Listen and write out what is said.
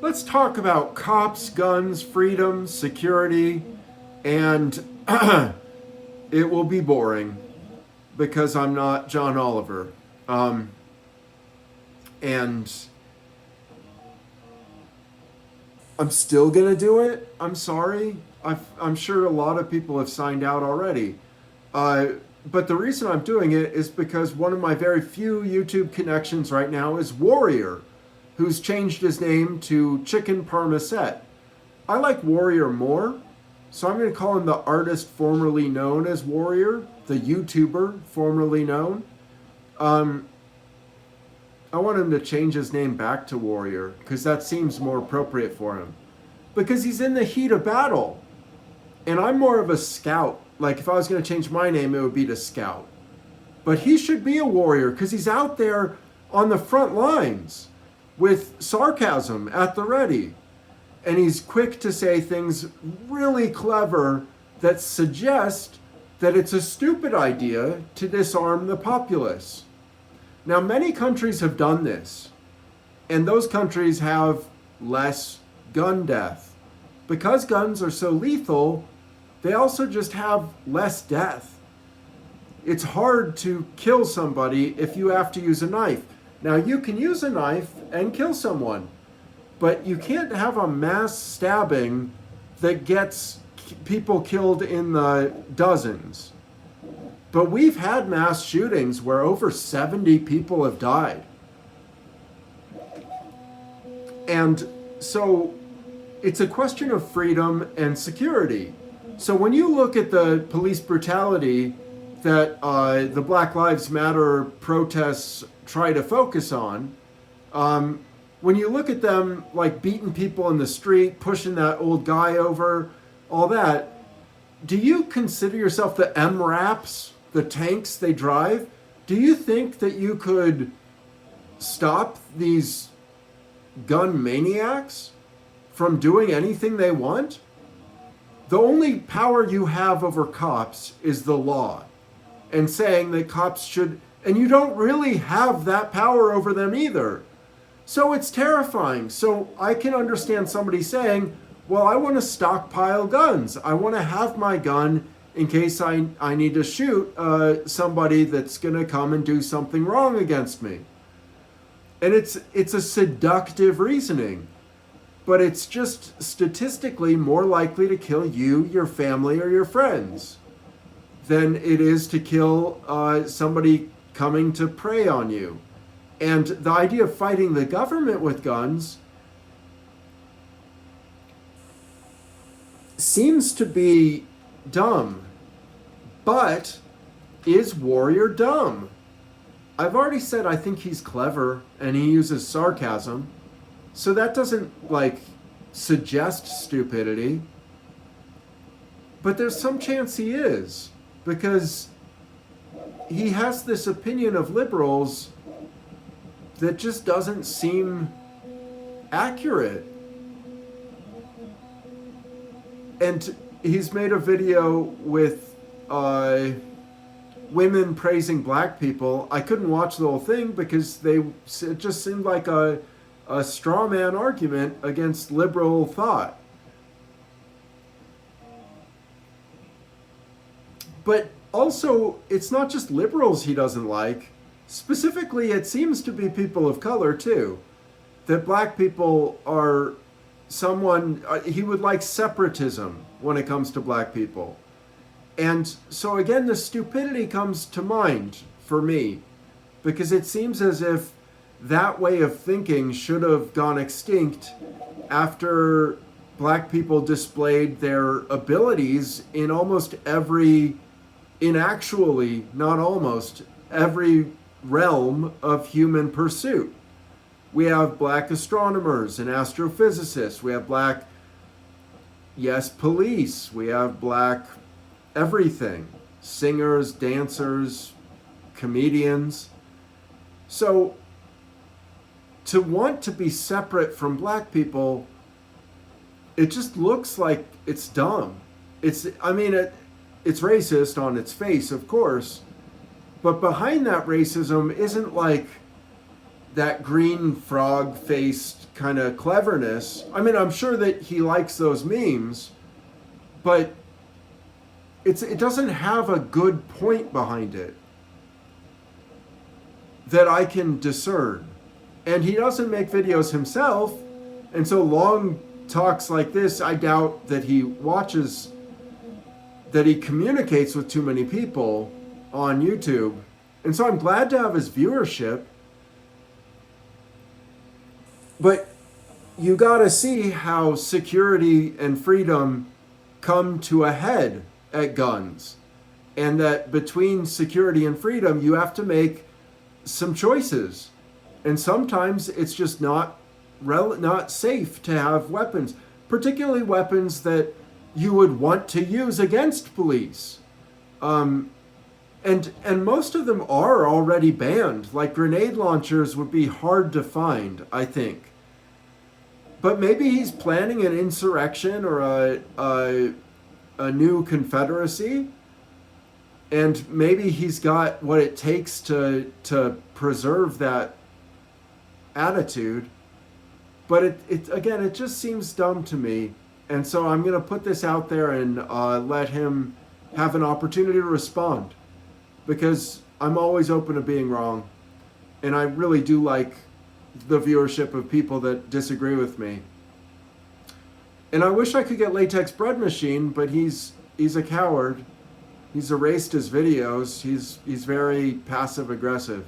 let's talk about cops, guns, freedom, security, and it will be boring because I'm not John Oliver. And I'm still going to do it. I'm sorry. I'm sure a lot of people have signed out already. But the reason I'm doing it is because one of my very few YouTube connections right now is Warrior, who's changed his name to Chicken Parmoset. I like Warrior more, so I'm going to call him the artist formerly known as Warrior, the YouTuber formerly known. I want him to change his name back to Warrior because that seems more appropriate for him. Because he's in the heat of battle. And I'm more of a scout. Like if I was going to change my name, it would be to Scout. But he should be a warrior because he's out there on the front lines with sarcasm at the ready. And he's quick to say things really clever that suggest that it's a stupid idea to disarm the populace. Now, many countries have done this, and those countries have less gun death. Because guns are so lethal, they also just have less death. It's hard to kill somebody if you have to use a knife. Now, you can use a knife and kill someone, but you can't have a mass stabbing that gets people killed in the dozens. But we've had mass shootings where over 70 people have died. And so it's a question of freedom and security. So when you look at the police brutality that the Black Lives Matter protests try to focus on, when you look at them like beating people in the street, pushing that old guy over, all that, do you consider yourself the MRAPs, the tanks they drive? Do you think that you could stop these gun maniacs from doing anything they want? The only power you have over cops is the law, and saying that cops should, and you don't really have that power over them either. So it's terrifying. So I can understand somebody saying, well, I want to stockpile guns. I want to have my gun in case I need to shoot somebody that's going to come and do something wrong against me. And it's a seductive reasoning, but it's just statistically more likely to kill you, your family, or your friends than it is to kill somebody coming to prey on you. And the idea of fighting the government with guns seems to be dumb. But is Warrior dumb? I've already said I think he's clever and he uses sarcasm. So that doesn't suggest stupidity. But there's some chance he is, because he has this opinion of liberals that just doesn't seem accurate. And he's made a video with women praising black people. I couldn't watch the whole thing because it just seemed like a straw man argument against liberal thought. But also, it's not just liberals he doesn't like. Specifically, it seems to be people of color too. That black people are he would like separatism when it comes to black people. And so again, the stupidity comes to mind for me, because it seems as if that way of thinking should have gone extinct after black people displayed their abilities in actually, not almost, every realm of human pursuit. We have black astronomers and astrophysicists. We have black, police. We have black everything. Singers, dancers, comedians. So to want to be separate from black people, it just looks like it's dumb. It's racist on its face, of course, but behind that racism isn't that green frog faced kind of cleverness. I mean, I'm sure that he likes those memes, but it doesn't have a good point behind it that I can discern. And he doesn't make videos himself, and so long talks like this, I doubt that he watches, that he communicates with too many people on YouTube. And so I'm glad to have his viewership. But you gotta see how security and freedom come to a head at guns. And that between security and freedom, you have to make some choices. And sometimes it's just not safe to have weapons, particularly weapons that you would want to use against police. And most of them are already banned. Like grenade launchers would be hard to find, I think. But maybe he's planning an insurrection or a new confederacy, and maybe he's got what it takes to preserve that attitude. But it just seems dumb to me. And so I'm going to put this out there and let him have an opportunity to respond, because I'm always open to being wrong. And I really do like the viewership of people that disagree with me. And I wish I could get Latex Bread Machine, but he's a coward. He's erased his videos. He's very passive aggressive.